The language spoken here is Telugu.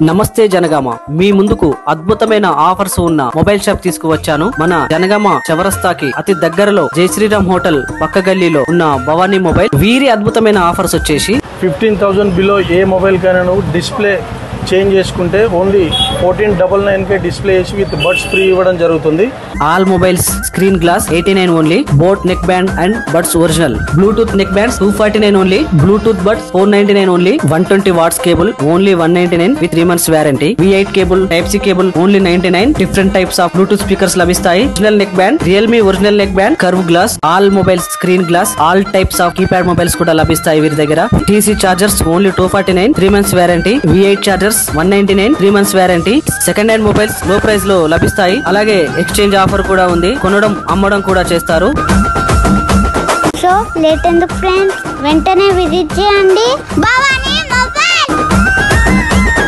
నమస్తే జనగామ, మీ ముందుకు అద్భుతమైన ఆఫర్స్ ఉన్న మొబైల్ షాప్ తీసుకువచ్చాను. మన జనగామ చౌరస్తాకి అతి దగ్గరలో జై శ్రీరామ్ హోటల్ పక్క గల్లీలో ఉన్న భవానీ మొబైల్. వీరి అద్భుతమైన ఆఫర్స్ వచ్చేసి 15,000 బిలో ఏ మొబైల్ కైనా నువ్వు డిస్ప్లే చేంజ్ చేసుకుంటే ఓన్లీ 1499 డిస్ప్లే చేసి విత్ బడ్స్ ఫ్రీ ఇవ్వడం జరుగుతుంది. All mobiles screen glass 89 only, boat neck band and buds original, Bluetooth neck bands 249 only, Bluetooth buds 499 only, 120 watts cable only 199 with 3 months warranty, V8 cable, type C cable only 99. Different types of Bluetooth speakers లభిస్తాయి. Original neck band, Realme original neck band, curve glass, all mobiles screen glass, all types of keypad mobiles కూడా లభిస్తాయి వీరి దగ్గర. TC chargers only 249, 3 months warranty, V8 chargers 199, 3 months warranty. Second hand mobiles లో ప్రైస్ లో లభిస్తాయి. అలాగే ఎక్స్చేంజ్ ఆఫర్ కూడా ఉంది. కొనడం అమ్మడం కూడా చేస్తారు. సో లేట్ ఎందుకు ఫ్రెండ్స్, వెంటనే విజిట్ చేయండి భవానీ.